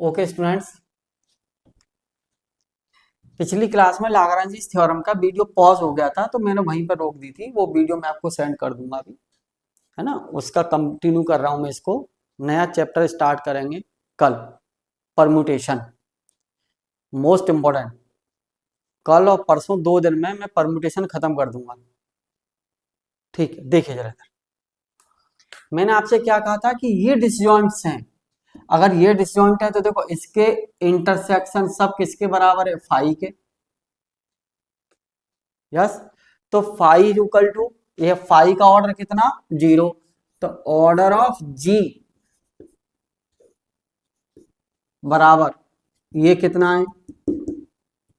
Okay students, पिछली class में Lagrange theorem का वीडियो पॉज हो गया था तो मैंने वहीं पर रोक दी थी। वो वीडियो मैं आपको सेंड कर दूंगा अभी, है ना। उसका कंटिन्यू कर रहा हूं मैं इसको। नया चैप्टर स्टार्ट करेंगे कल, परम्यूटेशन, मोस्ट इंपॉर्टेंट। कल और परसों 2 दिन में मैं परम्यूटेशन खत्म कर दूंगा। ठीक है, देखिए जरा, मैंने आपसे क्या कहा था कि ये डिसजॉइंट्स हैं। अगर ये डिसजॉइंट है तो देखो इसके इंटरसेक्शन सब किसके बराबर है, फाई के। यस, तो फाई इज इक्वल टू, ये फाई का ऑर्डर कितना, 0। तो ऑर्डर ऑफ जी बराबर ये कितना है,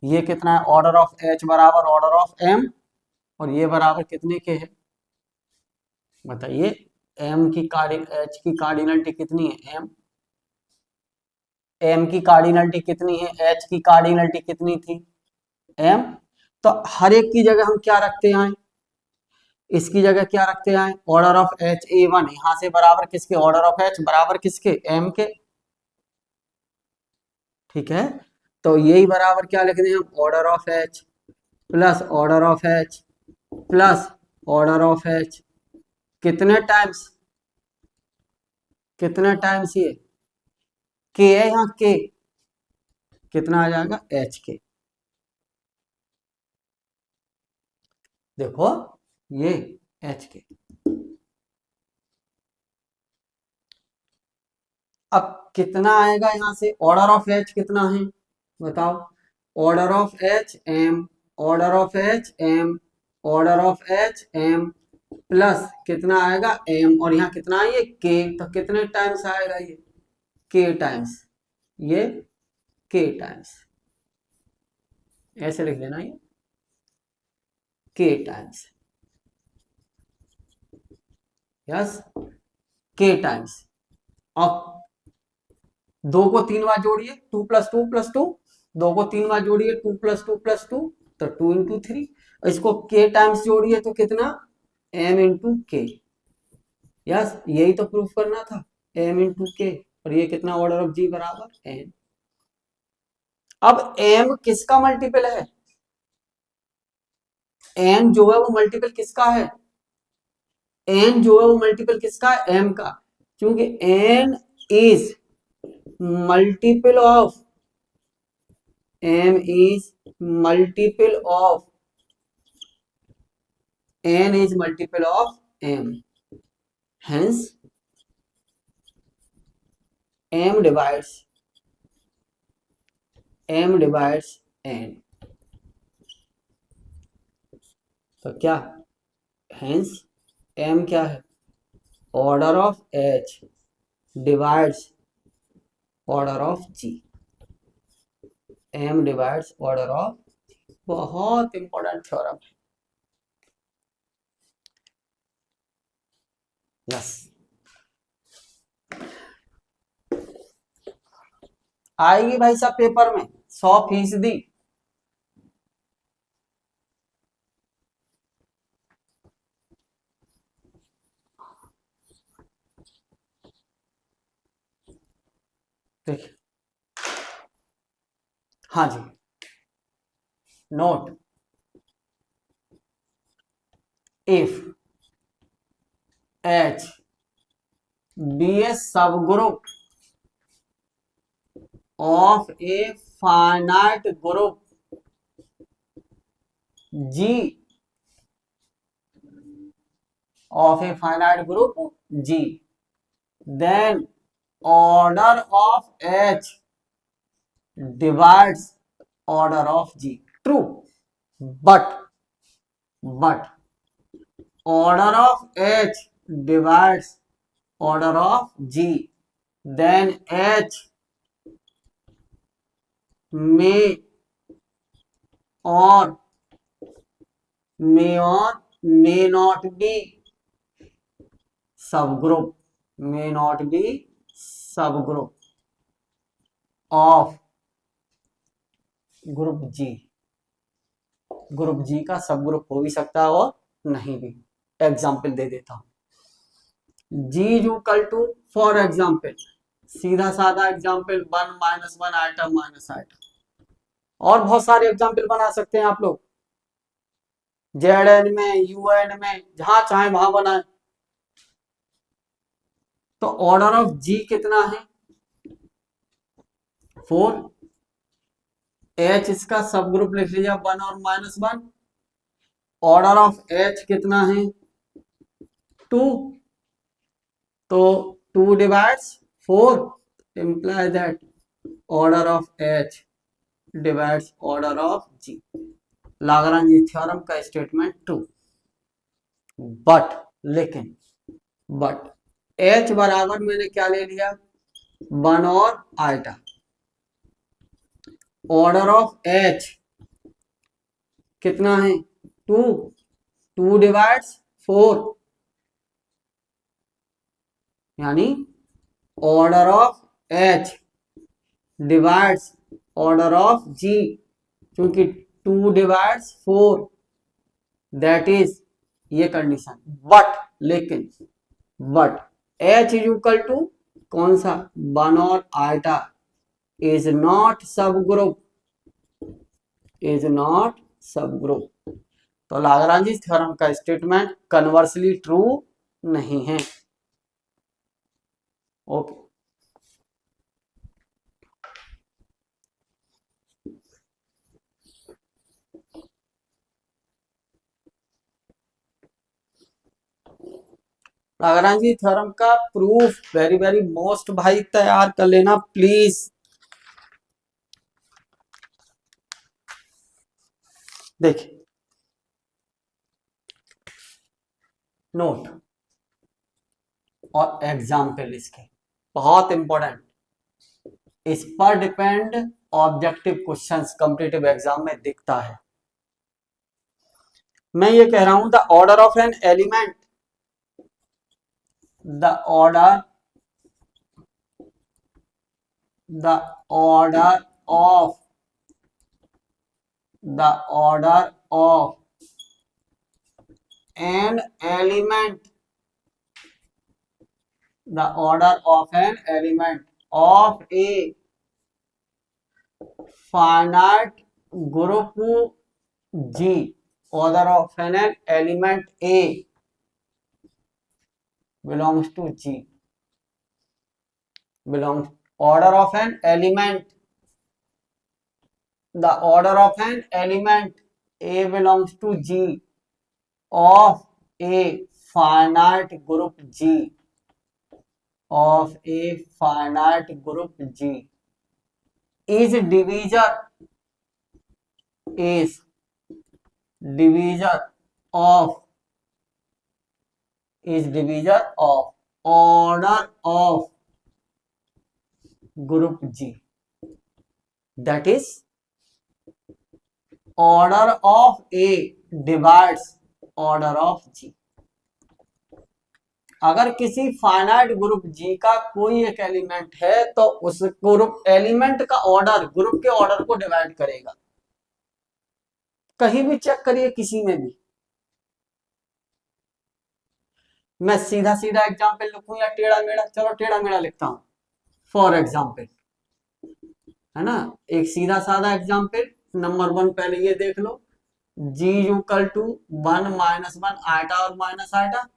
ये कितना है, ऑर्डर ऑफ एच बराबर ऑर्डर ऑफ एम, और ये बराबर कितने के है बताइए। एम की एच की कार्डिनलिटी कितनी है, एम की कार्डिनलिटी कितनी है, एच की कार्डिनलिटी कितनी थी, एम। तो हर एक की जगह हम क्या रखते हैं, इसकी जगह क्या रखते हैं, order of H A one, यहां से बराबर किसके, ऑर्डर ऑफ एच बराबर किसके, एम के। ठीक है, तो यही बराबर क्या लिख दें हम, order of H plus order of H plus order of H, कितने टाइम्स, कितने टाइम्स ये के है, यहाँ के कितना आ जाएगा, एच के। देखो ये एच के। अब कितना आएगा यहां से, ऑर्डर ऑफ एच कितना है बताओ, order of H M, order of H M, order of H M plus कितना आएगा एम, और यहाँ कितना है ये के, तो कितने टाइम्स आएगा ये, के टाइम्स, ये के टाइम्स, ऐसे लिख देना, ये के टाइम्स, यस, के टाइम्स। अब 2 को 3 बार जोड़िए, 2 + 2 + 2, 2 को 3 बार जोड़िए, 2 + 2 + 2, तो 2 × 3। इसको के टाइम्स जोड़िए तो कितना, एम इंटू के। यस, यही तो प्रूफ करना था, एम इंटू के, और ये कितना, ऑर्डर ऑफ जी बराबर एम। अब एम किसका मल्टीपल है, एन जो है वो मल्टीपल किसका है, एन जो है वो मल्टीपल किसका है, एम का, क्योंकि N is multiple of, m is multiple of, n is multiple of m, hence m divides n। तो क्या, hence m क्या है, order of h divides order of g, m divides order of, बहुत important theorem है। Yes, आएगी भाई साहब paper में 100%। देखिए, हाँ जी, note, if H be a subgroup of a finite group G, of a finite group G, then order of H divides order of G. True, but order of H divides order of G, then H may or may not be subgroup, may not be subgroup of group G. Group G का सब group हो भी सकता है और नहीं भी। Example दे देता हूं, G is equal to, for example सीधा साधा एग्जाम्पल 1 - 1 आइटा माइनस आइटा। और बहुत सारे एग्जाम्पल बना सकते हैं आप लोग, जेड एन में, यूएन में, जहां चाहे वहां बनाए। तो ऑर्डर ऑफ जी कितना है? 4। एच इसका सब ग्रुप लिख लीजिए 1 और -1। ऑर्डर ऑफ एच कितना है? 2। तो 2 divides 4, imply that order of H divides order of G। Lagrange theorem का स्टेटमेंट 2। बट लेकिन बट H बराबर मैंने क्या ले लिया? 1 और आइटा। ऑर्डर ऑफ H कितना है? 2। 2 डिवाइड्स 4, यानी order of H divides order of G, क्योंकि 2 डिवाइड्स 4, दैट इज ये कंडीशन। बट लेकिन but H is equal to कौन सा? 1 और आइटा is not subgroup, is not subgroup. तो लाग्रांज थ्योरम का स्टेटमेंट कन्वर्सली ट्रू नहीं है। ओके, लाग्रांज थ्योरम का प्रूफ वेरी वेरी मोस्ट भाई तैयार कर लेना प्लीज। देखिए नोट और एग्जाम्पल इसके बहुत इंपॉर्टेंट, इस पर depend objective questions competitive exam में दिखता है। मैं ये कह रहा हूं the order of an element, the order of an element, the order of an element of a finite group G, order of an element A belongs to G, belongs order of an element, the order of an element A belongs to G of a finite group G, of a finite group G is divisor of order of group G, that is order of A divides order of G। अगर किसी finite group G का कोई एक element है तो उस group element का order group के ऑर्डर को डिवाइड करेगा। कहीं भी चेक करिए, किसी में भी। मैं सीधा सीधा एग्जाम्पल लिखूं या टेढ़ा मेढ़ा? चलो टेढ़ा मेढ़ा लिखता हूं। फॉर एग्जाम्पल, है ना, एक सीधा साधा एग्जाम्पल नंबर 1 पहले ये देख लो, G इक्वल टू 1 - 1 आइटा और माइनस आइटा।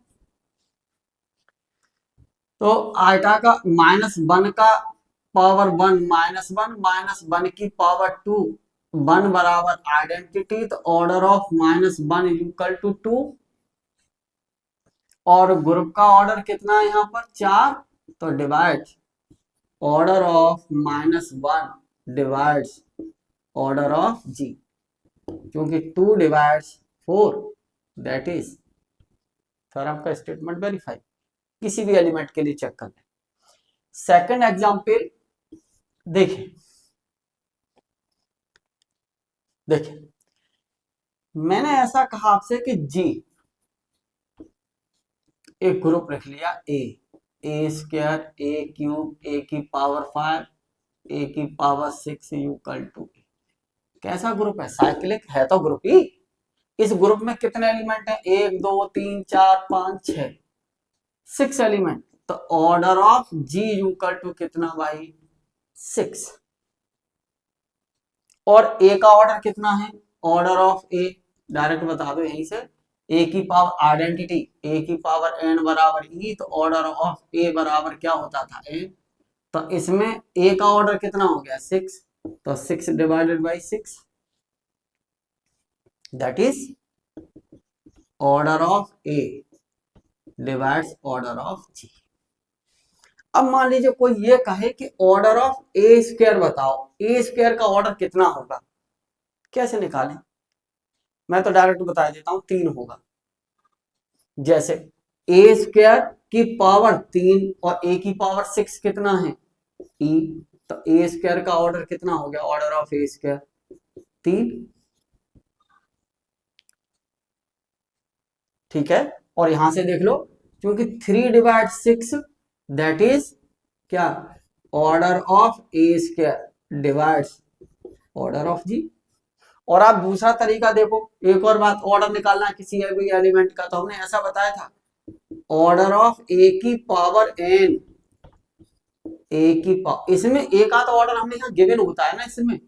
तो आइटा का -1 का पावर 1 -1 की पावर 2, 1 बराबर आइडेंटिटी, तो ऑर्डर ऑफ -1 इक्वल टू 2। और ग्रुप का ऑर्डर कितना है यहाँ पर? 4। तो divide order of -1 divides order of G, क्योंकि 2 डिवाइड्स 4, दैट इज थ्योरम का स्टेटमेंट वेरीफाई। किसी भी एलिमेंट के लिए चेक कर लें। सेकंड एग्जांपल देखिए, मैंने ऐसा कहा आपसे कि G एक ग्रुप लिख लिया A square, A cube, A की पावर 5, A की पावर 6 इक्वल टू। कैसा ग्रुप है? साइक्लिक है तो ग्रुप ही। इस ग्रुप में कितने एलिमेंट हैं? 1 2 3 4 5 6, 6 एलिमेंट। तो order of G equal to कितना भाई 6। और ए का ऑर्डर कितना है, ऑर्डर ऑफ ए डायरेक्ट बता दो यहीं से, ए की पावर आइडेंटिटी ए की पावर एन बराबर ई, तो ऑर्डर ऑफ ए बराबर क्या होता था एन। तो इसमें ए का ऑर्डर कितना हो गया 6, तो 6 divided by 6 that is order of a divides order of G. अब मान लीजिए कोई ये कहे कि ऑर्डर ऑफ ए स्क्वायर बताओ, ए स्क्वायर का ऑर्डर कितना होगा, कैसे निकालें। मैं तो डायरेक्ट बता देता हूं 3 होगा। जैसे ए स्क्वायर की पावर 3 और ए की पावर 6 कितना है ई, तो ए स्क्वायर का ऑर्डर कितना हो गया, ऑर्डर ऑफ ए स्क्वायर 3। ठीक है, और यहां से देख लो क्योंकि 3 डिवाइड 6 दैट इज क्या, order of a square divides order of G. और आप दूसरा तरीका देखो, एक और बात, ऑर्डर निकालना है किसी भी एलिमेंट का, तो हमने ऐसा बताया था ऑर्डर ऑफ ए की पावर एन, ए की पावर, इसमें ए का तो ऑर्डर हमने यहाँ गिवन होता है ना इसमें,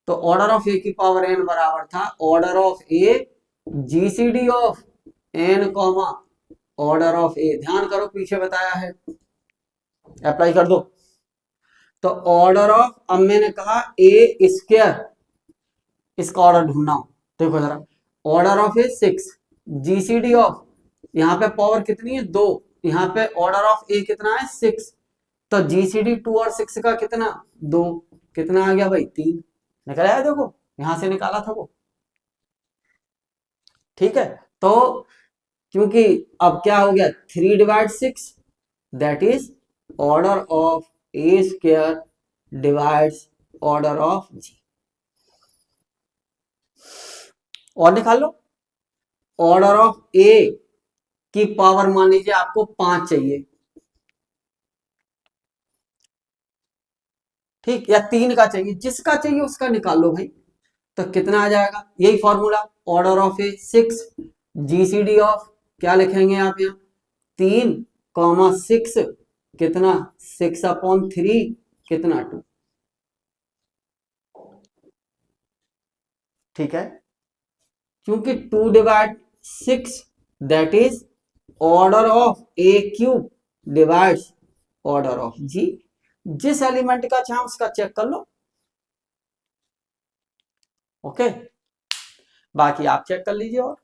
तो ऑर्डर ऑफ ए की पावर एन बराबर था order of a GCD of n comma order of a. ध्यान करो पीछे बताया है, अप्लाई कर दो। तो ऑर्डर ऑफ, अब मैंने कहा ए स्क्वायर, इसका ऑर्डर ढूंढना हो, देखो जरा, order of A 6 GCD of, यहाँ पे पावर कितनी है 2, यहाँ पे ऑर्डर ऑफ ए कितना है 6, तो जीसीडी 2 और 6 का कितना 2, कितना आ गया भाई 3, निकल आया, देखो यहां से निकाला था वो। ठीक है, तो क्योंकि अब क्या हो गया 3 divide 6 that is order of a square divides order of G. और निकाल लो, ऑर्डर ऑफ ए की पावर मान लीजिए आपको 5 चाहिए, ठीक, या 3 का चाहिए, जिसका चाहिए उसका निकाल लो भाई। तो कितना आ जाएगा, यही formula, order of A 6 GCD of, क्या लिखेंगे आप यहाँ 3 कॉमा 6 कितना 6/3 कितना 2। ठीक है, क्योंकि 2 divide 6 that is order of a cube divides order of G. जिस एलिमेंट का चाहे उसका चेक कर लो, ओके, बाकी आप चेक कर लीजिए। और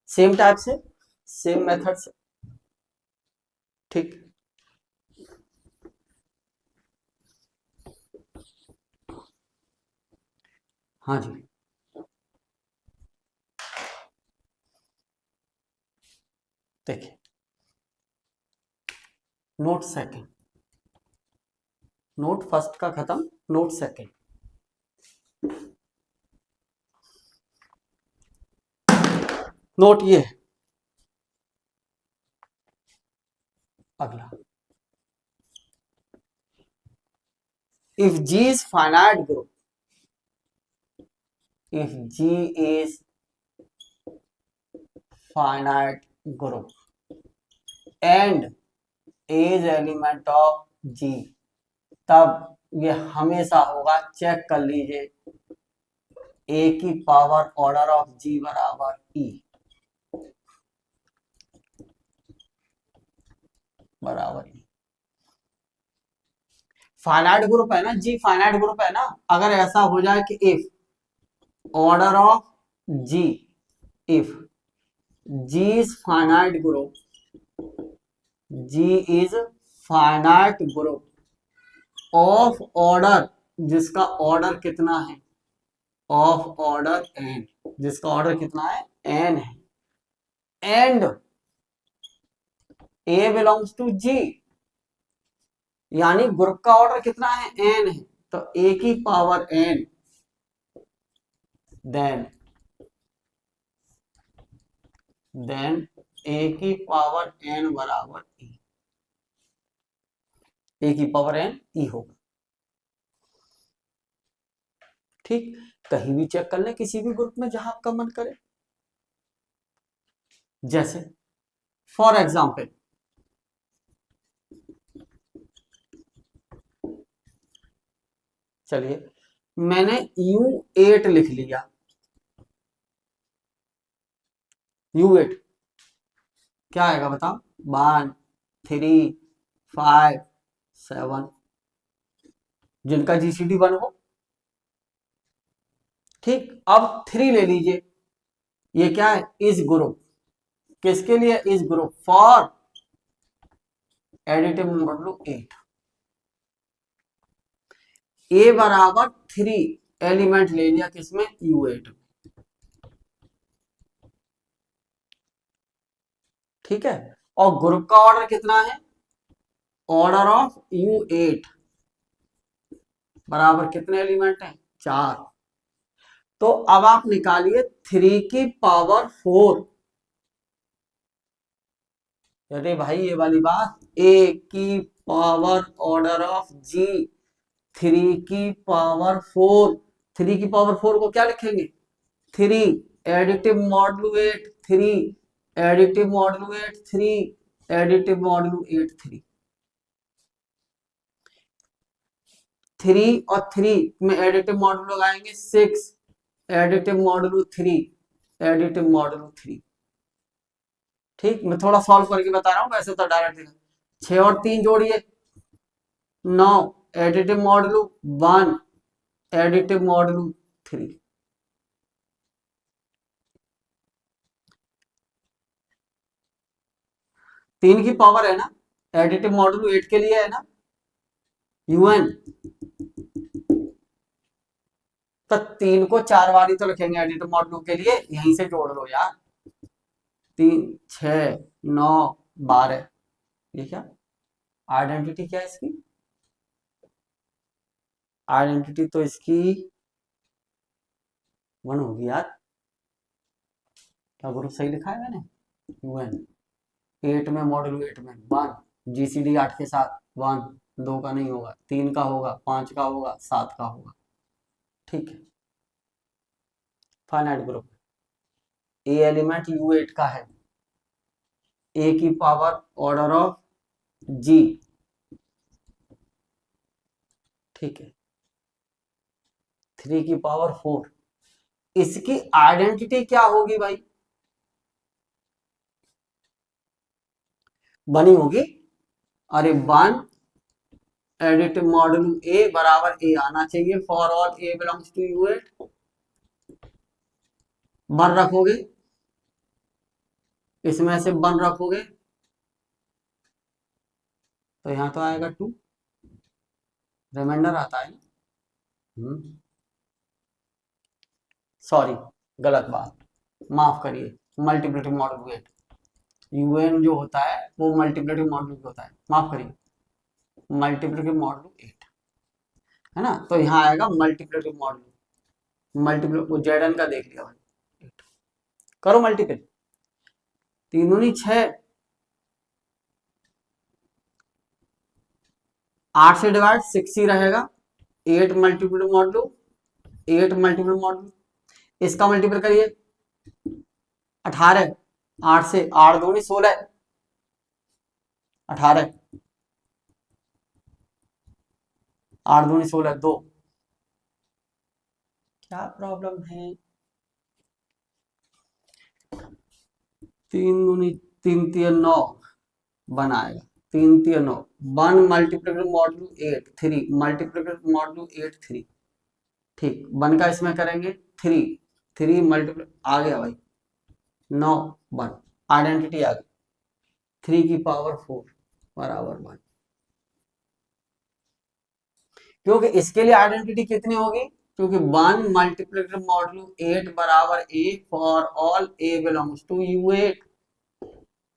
सेम टाइप से, सेम मेथड से, ठीक। हाँ जी, देखिए नोट सेकंड, नोट फर्स्ट का खत्म, नोट सेकंड। नोट ये है, अगला, if G is finite group, if G is finite group and is element of G, तब ये हमेशा होगा, चेक कर लीजिए, A की पावर ऑर्डर ऑफ G बराबर E बराबर E। फाइनाइट ग्रुप है ना, G फाइनाइट ग्रुप है ना, अगर ऐसा हो जाए कि if order of G, if G is finite group, G is finite group of order, जिसका ऑर्डर कितना है, ऑफ ऑर्डर n, जिसका ऑर्डर कितना है n है, and A belongs to G, यानी ग्रुप का ऑर्डर कितना है n है, तो A की पावर n, देन A की पावर n बराबर E, A की पावर n E होगा। ठीक, कहीं भी चेक कर ले किसी भी ग्रुप में जहां आपका मन करे। जैसे फॉर एग्जाम्पल चलिए मैंने U8 लिख लिया। U8 क्या आएगा बताओ? 1 3 5 7, जिनका GCD 1 हो। ठीक, अब 3 ले लीजिए, ये क्या है? इस ग्रुप, किसके लिए? इस ग्रुप फॉर एडिटिव मॉडुलो 8। ए बराबर 3 एलिमेंट ले लिया किसमें? U8। ठीक है, और ग्रुप का ऑर्डर कितना है? ऑर्डर ऑफ U8 बराबर कितने एलिमेंट हैं? 4। तो अब आप निकालिए 3 की पावर 4। अरे भाई ये वाली बात, ए की पावर ऑर्डर ऑफ जी 3 की पावर 4। 3 की पावर 4 को क्या लिखेंगे? 3 additive modulo 8 3 additive modulo 8 3 additive modulo 8 3। 3 और 3 में एडिटिव मॉडुलो लगाएंगे 6 एडिटिव मॉडुलो 3 एडिटिव मॉडुलो 3। ठीक, मैं थोड़ा सॉल्व करके बता रहा हूँ, वैसे तो डायरेक्ट 6 और 3 जोड़िए 9 एडिटिव मॉडुलो 1 एडिटिव मॉडुलो 3। 3 की पावर है ना, एडिटिव मॉडुलो 8 के लिए है ना, UN। तो 3 को 4 बारी तो लिखेंगे एडिटिव मॉडुलो के लिए, यहीं से जोड़ लो यार। 3 6 9 12। ये क्या आइडेंटिटी, क्या है इसकी? आइडेंटिटी तो इसकी 1 होगी यार। क्या ग्रुप सही लिखा है मैंने? UN 8 में मॉडुलो 8 में 1 GCD 8 के साथ 1, 2 का नहीं होगा, 3 का होगा, 5 का होगा, 7 का होगा। ठीक है, फाइनाइट ग्रुप। ए एलिमेंट U8 का है, ए की पावर ऑर्डर ऑफ जी। ठीक है, 3 की पावर 4। इसकी आइडेंटिटी क्या होगी भाई? बनी होगी। अरे 1 एडिटिव मॉडुलो ए बराबर ए आना चाहिए for all A belongs to U8। 1 रखोगे, इसमें से 1 रखोगे तो यहां तो आएगा 2, रिमाइंडर आता है। सॉरी, गलत बात, माफ करिए। मल्टीप्लिकेटिव मॉडुलो 8, UN जो होता है वो मल्टीप्लिकेटिव मॉडुलो होता है, माफ करिए, मल्टीप्लिकेटिव मॉडुलो 8 है ना। तो यहाँ आएगा मल्टीप्लिकेटिव मॉडुलो। मल्टीप्लिकेटिव जेडन का देख लिया भाई, 8 करो मल्टीपल। 3 दूनी 6, 8 से डिवाइड 6 ही रहेगा। 8 मल्टीप्लिकेटिव मॉडुलो 8 मल्टीप्लिकेटिव मॉडुलो, इसका मल्टीपल करिए 18। 8 से 8 दूनी 16, 18, 8 दूनी 16 2। क्या प्रॉब्लम है? 3 दूनी 3 3 9 बनाएगा, 3 3 9 1 मल्टीप्लिकेटिव मॉडुलो 8 3 मल्टीप्लिकेटिव मॉडुलो 8 3। ठीक, 1 का इसमें करेंगे 3 3 मल्टीप्लिक आ गया भाई 9 1, आइडेंटिटी आ गई 3 की पावर 4 बराबर 1। क्योंकि इसके लिए आइडेंटिटी कितनी होगी? क्योंकि 1 मल्टीप्लिकेटिव मॉडुलो 8 बराबर A for all A belongs to U8।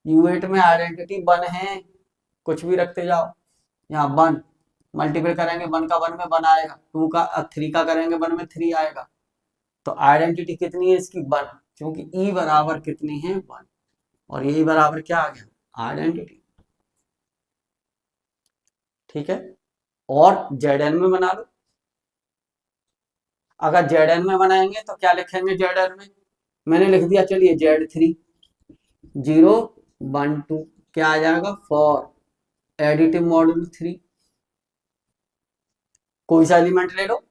U8 में आइडेंटिटी 1 है, कुछ भी रखते जाओ। यहाँ 1 मल्टीपल करेंगे 1 का 1 में 1 आएगा, 2 का 3 का करेंगे 1 में 3 आएगा। तो आइडेंटिटी कितनी है इसकी? 1, क्योंकि ई बराबर कितनी है? 1, और यही बराबर क्या आ गया? आइडेंटिटी। ठीक है, और ZN में बना लो। अगर ZN में बनाएंगे तो क्या लिखेंगे ZN में? मैंने लिख दिया, चलिए Z3 0 1 2 क्या आ जाएगा? For additive modulo 3। कोई सा एलिमेंट ले लो,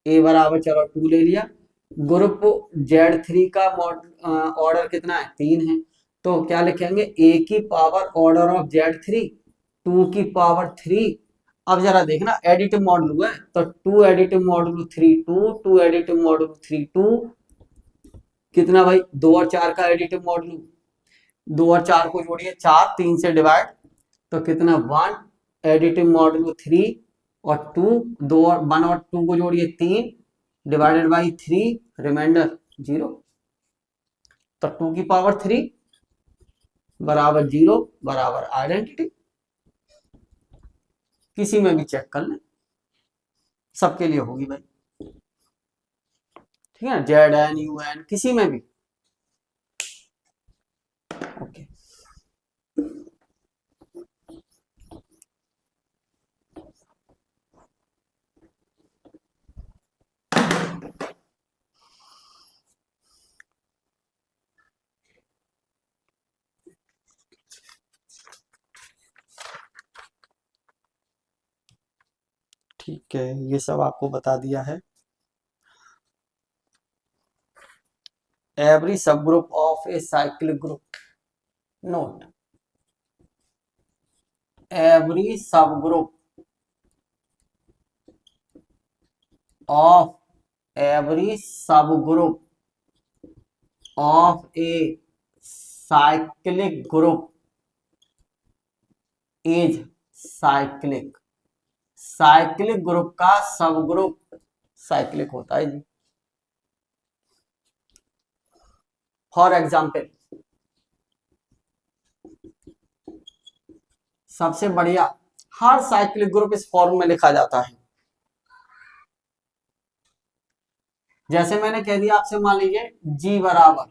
ए बराबर चलो 2 ले लिया। ग्रुप Z3 का ऑर्डर कितना है, 3 है। तो क्या लिखेंगे, ए की पावर ऑर्डर ऑफ Z3 2 की पावर 3। अब जरा देखना एडिटिव मॉडल है, तो 2 एडिटिव मॉडल 3 2, 2 एडिटिव मॉडल 3 2, कितना भाई 2 और 4 का एडिटिव मॉडल, 2 और 4 को जोड़िए 4, 3 से डिवाइड, तो कितना 1 एडिटिव मॉडल 3 और 2, 2 और 1 और 2 को जोड़िए 3 डिवाइडेड बाई 3, रिमाइंडर 0। तो 2 की पावर 3 बराबर 0 बराबर आइडेंटिटी। किसी में भी चेक कर लें, सबके लिए होगी भाई, ठीक है, ZN UN किसी में भी। ओके ठीक है, ये सब आपको बता दिया है। Every subgroup of a cyclic group, note every subgroup of every subgroup of a cyclic group is cyclic। Cyclic group का सब ग्रुप साइक्लिक होता है जी। फॉर एग्जाम्पल, सबसे बढ़िया, हर साइक्लिक ग्रुप इस फॉर्म में लिखा जाता है। जैसे मैंने कह दिया आपसे, मान लीजिए जी बराबर,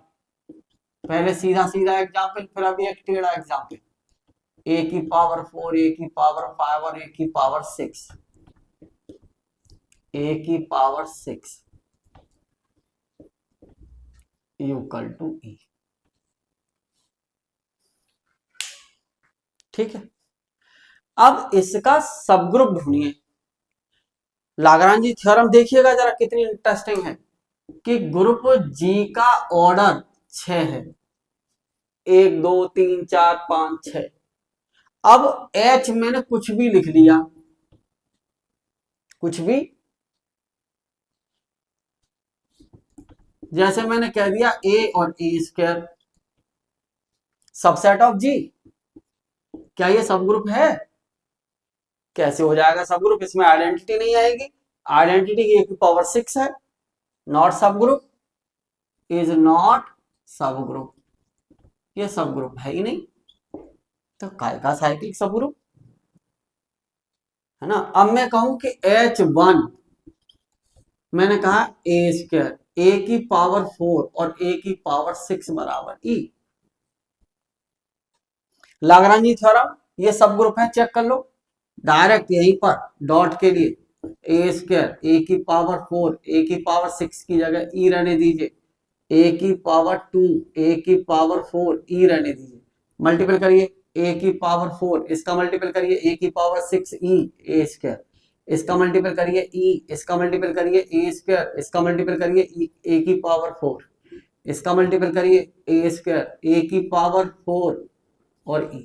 पहले सीधा सीधा एग्जाम्पल, फिर अभी एक टेढ़ा एग्जाम्पल, ए की पावर 4, ए की पावर 5 और ए की पावर 6, ए की पावर 6 इक्वल टू ई। ठीक है, अब इसका सब ग्रुप ढूंढिए। लाग्रांजी थ्योरम देखिएगा जरा कितनी इंटरेस्टिंग है, कि ग्रुप जी का ऑर्डर 6 है, 1 2 3 4 5 6। अब एच मैंने कुछ भी लिख लिया, कुछ भी, जैसे मैंने कह दिया ए और ए स्क्वायर सबसेट ऑफ जी, क्या ये सब ग्रुप है? कैसे हो जाएगा सब ग्रुप, इसमें आइडेंटिटी नहीं आएगी। आइडेंटिटी ए की पावर 6 है, not subgroup, is not सब ग्रुप, ये सब ग्रुप है ही नहीं, तो काय का साइक्लिक सब ग्रुप है ना। अब मैं कहूं कि H1, मैंने कहा ए स्क्वायर, ए की पावर 4 और ए की पावर 6 बराबर ई। लाग्रांजी थ्योरम, ये सब ग्रुप है, चेक कर लो डायरेक्ट यहीं पर डॉट के लिए, ए स्क्वायर, ए की पावर 4, ए की पावर 6 की जगह ई रहने दीजिए, ए की पावर 2, ए की पावर 4 ई रहने दीजिए, मल्टीपल करिए, ए की पावर 4 इसका मल्टीपल करिए, ए की पावर 6 ई ए स्क्वायर, इसका मल्टीपल करिए ई, इसका मल्टीपल करिए ए स्क्वायर, इसका मल्टीपल करिए ई ए की पावर 4, इसका मल्टीपल करिए ए स्क्वायर ए की पावर 4 और e.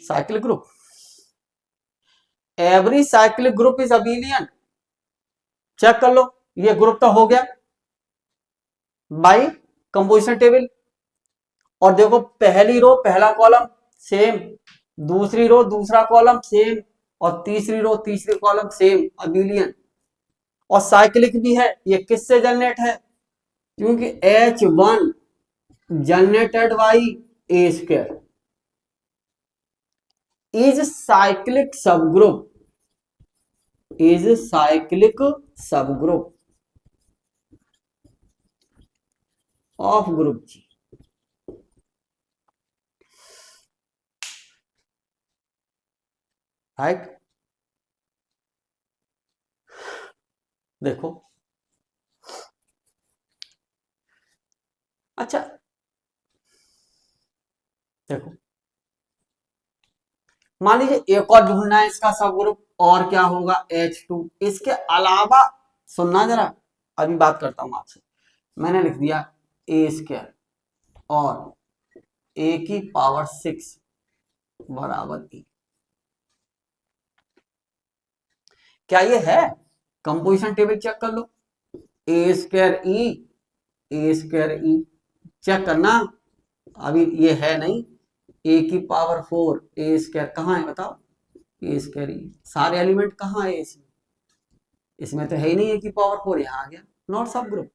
Cyclic group, every cyclic group is abelian. Check कर लो, ये ग्रुप तो हो गया बाई कंपोजिशन टेबल। और देखो पहली रो पहला कॉलम सेम, दूसरी रो दूसरा कॉलम सेम, और तीसरी रो तीसरी कॉलम सेम, अबेलियन। और साइक्लिक भी है, ये किससे जनरेट है? क्योंकि H1 generated by A square is cyclic subgroup, is cyclic subgroup of group G. Right, देखो, अच्छा देखो, मान लीजिए एक और ढूंढना है इसका सब ग्रुप, और क्या होगा H2। इसके अलावा सुनना जरा, अभी बात करता हूं आपसे। मैंने लिख दिया A² और A⁶ बराबर E। क्या ये है? कंपोजिशन टेबल चेक कर लो। A²E चेक करना। अभी ये है नहीं। A⁴ A² कहाँ है बताओ? A²E सारे एलिमेंट कहाँ है इसमें? इसमें तो है ही नहीं A⁴, यहाँ आ गया। नॉट सब ग्रुप,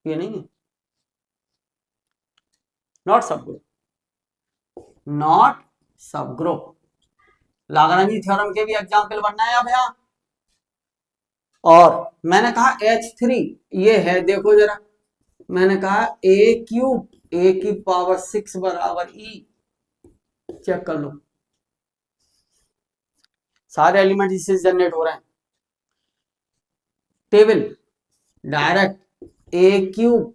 ये नहीं है, नॉट सब ग्रुप, नॉट सब ग्रुप। लाग्रांजी थ्योरम के भी एग्जाम्पल बनना है अब यहाँ। और मैंने कहा H3 ये है, देखो जरा, मैंने कहा A³ A⁶ बराबर E। चेक कर लो, सारे एलिमेंट इससे जनरेट हो रहे हैं। टेबल डायरेक्ट A³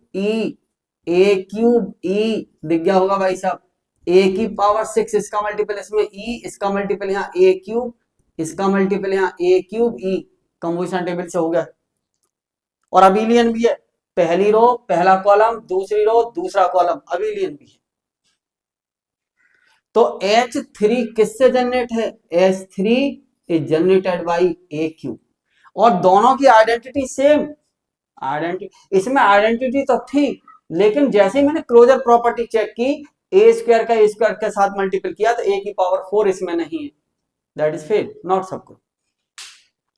E दिख गया होगा भाई साहब। A⁶ इसका मल्टीपल इसमें E, इसका मल्टीपल यहाँ A³, इसका मल्टीपल यहाँ A³ E। कंपोजिशन टेबल से हो गया। और अबिलियन भी है, पहली रो पहला कॉलम, दूसरी रो दूसरा कॉलम, अबिलियन भी है। तो H3 किससे जनरेट है? H3 is generated by AQ। और दोनों की आइडेंटिटी सेम। आइडेंटिटी, इसमें आइडेंटिटी तो थी, लेकिन जैसे ही मैंने क्लोजर प्रॉपर्टी चेक की, A² का A² के साथ मल्टीपल किया तो A⁴ इसमें नहीं है, दैट इज फेल, नॉट सब ग्रुप।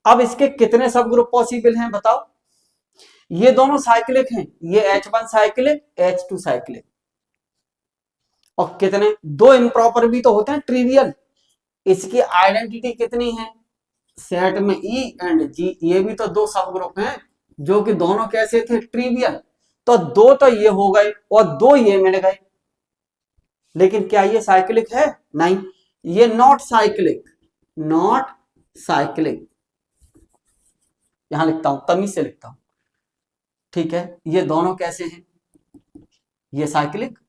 अब इसके कितने सब ग्रुप पॉसिबल हैं बताओ? ये दोनों साइक्लिक हैं, ये H1 साइक्लिक, H2 साइक्लिक। और कितने? दो इम्प्रॉपर भी तो होते हैं, ट्रिवियल। इसकी आइडेंटिटी कितनी है? सेट में E एंड G, ये भी तो दो सब ग्रुप हैं जो कि दोनों कैसे थे? ट्रिवियल। तो दो तो ये हो गए और दो ये मिल गए, लेकिन क्या ये साइक्लिक है? नहीं, ये नॉट साइक्लिक, नॉट साइक्लिक। यहां लिखता हूं, तमीज से लिखता हूं, ठीक है। ये दोनों कैसे हैं? ये cyclic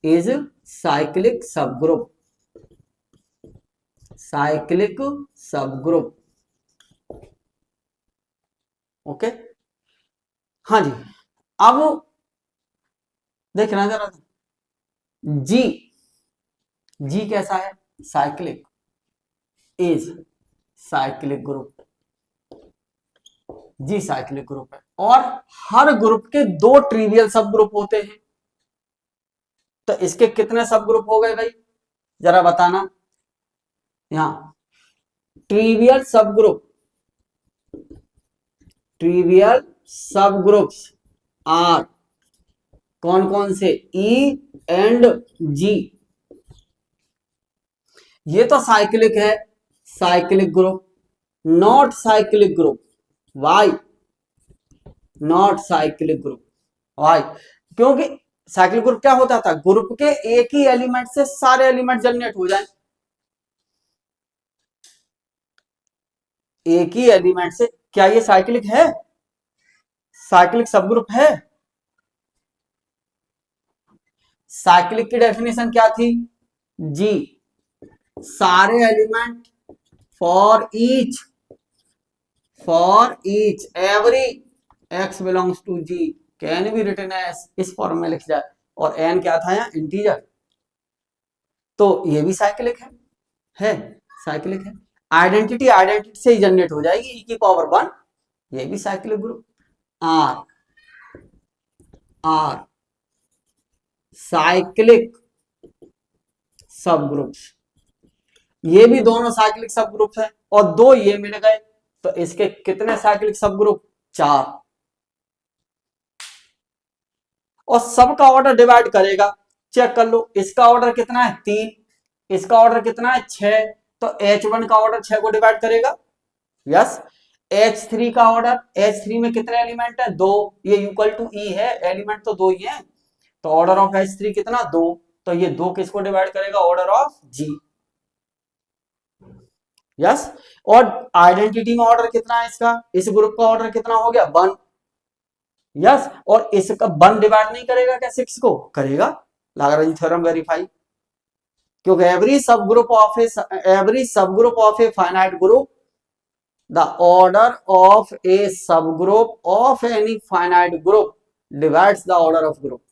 is cyclic subgroup, cyclic subgroup, okay. हाँ जी, अब देखना जरा, जी, जी कैसा है? Cyclic is cyclic group, G cyclic group है। और हर ग्रुप के दो ट्रिवियल सब ग्रुप होते हैं। तो इसके कितने सब ग्रुप हो गए भाई, जरा बताना। यहां trivial subgroup, trivial subgroups are कौन कौन से? E and G। ये तो साइक्लिक है, cyclic group. Not cyclic group, why? Not cyclic group, why? क्योंकि साइक्लिक ग्रुप क्या होता था? ग्रुप के एक ही एलिमेंट से सारे एलिमेंट जनरेट हो जाए, एक ही एलिमेंट से। क्या ये साइक्लिक है? साइक्लिक सब ग्रुप है? साइक्लिक की डेफिनेशन क्या थी? जी, सारे element for each every x belongs to G can be written as, इस फॉर्म में लिख जाए। और n क्या था यहाँ? इंटीजर। तो ये भी साइक्लिक है साइक्लिक है। आइडेंटिटी से ही जनरेट हो जाएगी E⁴1, ये भी साइक्लिक ग्रुप। आर साइक्लिक सब ग्रुप्स, ये भी दोनों साइक्लिक सब ग्रुप है। और दो ये मिल गए, तो इसके कितने साइक्लिक सब ग्रुप? 4। और सबका ऑर्डर डिवाइड करेगा, चेक कर लो। इसका ऑर्डर कितना है? 3, इसका ऑर्डर कितना है? 6। तो H1 का ऑर्डर 6 को डिवाइड करेगा, यस। H3 का ऑर्डर, H3 में कितने एलिमेंट है? 2, ये इक्वल टू E है, एलिमेंट तो 2 ही है। तो ऑर्डर ऑफ H3 कितना? 2। तो ये 2 किसको डिवाइड करेगा? Order of G, yes. और आइडेंटिटी में ऑर्डर कितना है इसका? इस ग्रुप का ऑर्डर कितना हो गया? 1, यस। और इसका 1 डिवाइड नहीं करेगा क्या 6 को? करेगा, लाग्रांज थ्योरम वेरीफाई। क्योंकि every subgroup of a finite group, the order of a subgroup of any finite group divides the order of group.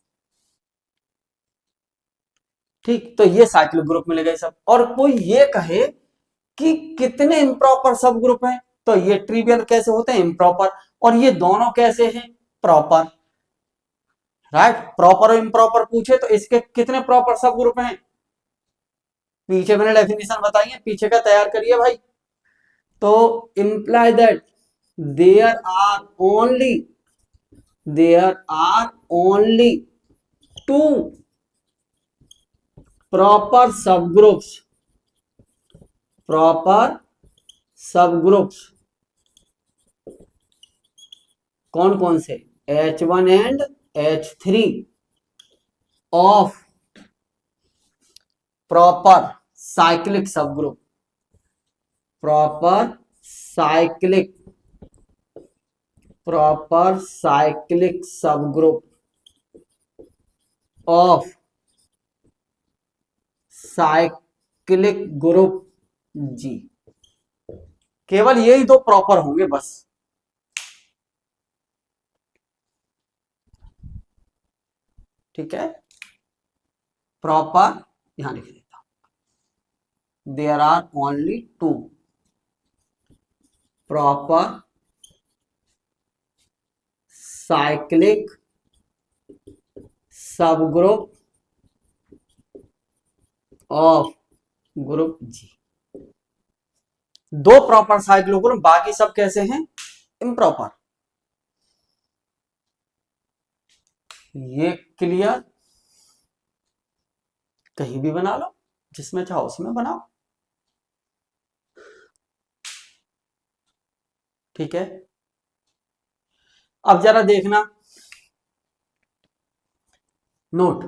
ठीक, तो ये साइक्लिक ग्रुप मिलेगा सब। और कोई ये कहे कि कितने इम्प्रॉपर सब ग्रुप हैं, तो ये ट्रिवियल कैसे होते हैं, इम्प्रॉपर, और ये दोनों कैसे हैं, प्रॉपर। राइट, प्रॉपर और इम्प्रॉपर पूछे तो इसके कितने प्रॉपर सब ग्रुप हैं, पीछे मैंने डेफिनेशन बताई है, पीछे का तैयार करिए भाई। तो imply that there are only two proper subgroups, कौन कौन से, H1 and H3 of proper cyclic subgroup, proper cyclic subgroup of cyclic group G. केवल यही दो प्रॉपर होंगे बस। ठीक है, प्रॉपर यहां लिख देता हूं, there are only two proper cyclic subgroup of group G. दो प्रॉपर साइक्लिक ग्रुप, बाकी सब कैसे हैं, इम्प्रॉपर। ये क्लियर, कहीं भी बना लो, जिसमें चाहो उसमें बनाओ। ठीक है, अब जरा देखना नोट,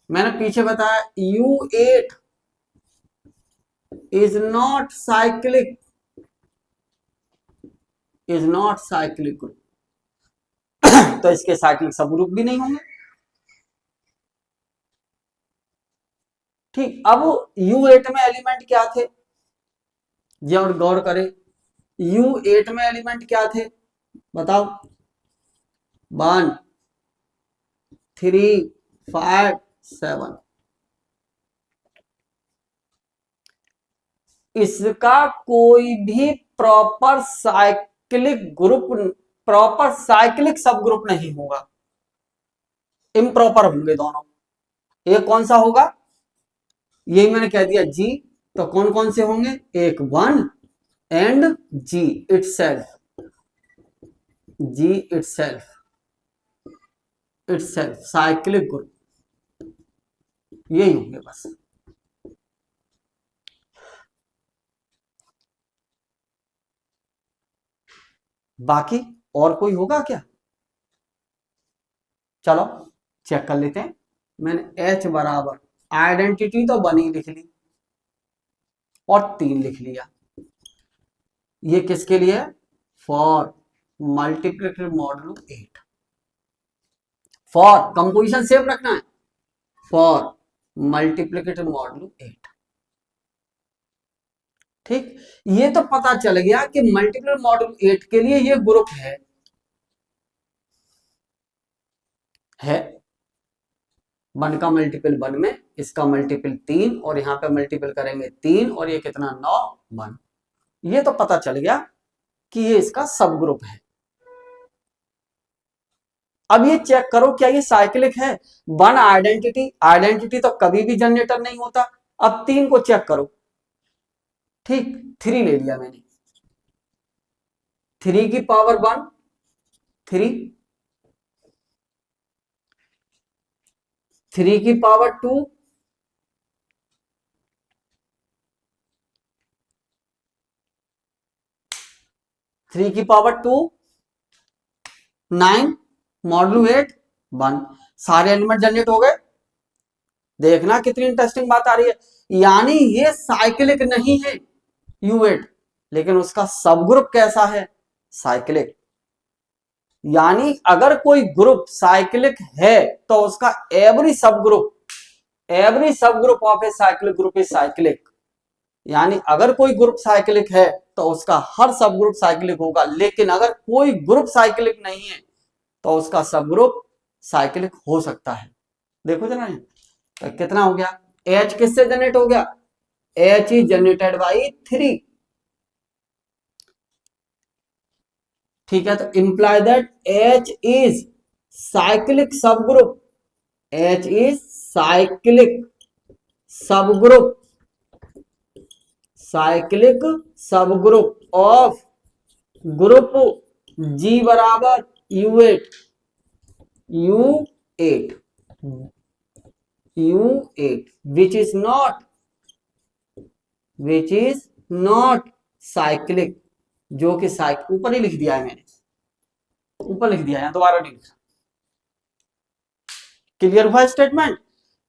मैंने पीछे बताया U8 is not cyclic group, तो इसके साइक्लिक सब ग्रुप भी नहीं होंगे। ठीक, अब U8 में एलिमेंट क्या थे, जब गौर करें, U8 में एलिमेंट क्या थे बताओ, 1 3 5 7। इसका कोई भी प्रॉपर साइक्लिक सब ग्रुप नहीं होगा, इम्प्रॉपर होंगे दोनों। एक कौन सा होगा, यही मैंने कह दिया जी, तो कौन कौन से होंगे, एक 1 and G itself cyclic group, यही होंगे बस। बाकी और कोई होगा क्या, चलो चेक कर लेते हैं। मैंने H बराबर आइडेंटिटी तो बनी लिख ली और 3 लिख लिया, ये किसके लिए, for multiplicative modulo 8, for composition same रखना है, फॉर मल्टीप्लिकेटिव मॉडुलो 8। ठीक, ये तो पता चल गया कि मल्टीप्लिकेटिव मॉडुलो 8 के लिए ये ग्रुप है 1 का मल्टीपल 1 में, इसका मल्टीपल 3, और यहां पे मल्टीपल करेंगे 3, और ये कितना 9 1। ये तो पता चल गया कि ये इसका सब ग्रुप है। अब ये चेक करो क्या ये साइक्लिक है, 1 आइडेंटिटी तो कभी भी जनरेटर नहीं होता। अब 3 को चेक करो, ठीक, 3 ले लिया मैंने, 3 की पावर 1 3, 3 की पावर 2 3 की पावर 2 9 मॉडुलो 8 1, सारे एलिमेंट जनरेट हो गए। देखना कितनी इंटरेस्टिंग बात आ रही है, यानी ये साइक्लिक नहीं है U8, लेकिन उसका सब ग्रुप कैसा है, साइक्लिक। यानी अगर कोई ग्रुप साइक्लिक है तो उसका एवरी सब group every subgroup of a cyclic group is cyclic, यानी अगर कोई ग्रुप साइक्लिक है तो उसका हर सब ग्रुप साइक्लिक होगा, लेकिन अगर कोई ग्रुप साइक्लिक नहीं है तो उसका सब ग्रुप साइक्लिक हो सकता है। देखो जरा तो कितना हो गया, एच किससे जनरेट हो गया, एच इज जनरेटेड बाई 3। ठीक है, तो imply that H is cyclic सब group, H is cyclic subgroup, cyclic subgroup of group जी बराबर U8, U8, U8 which is not cyclic, जो कि साइक्लिक, ऊपर ही लिख दिया है मैंने, ऊपर लिख दिया है, दोबारा नहीं लिखा। क्लियर हुआ स्टेटमेंट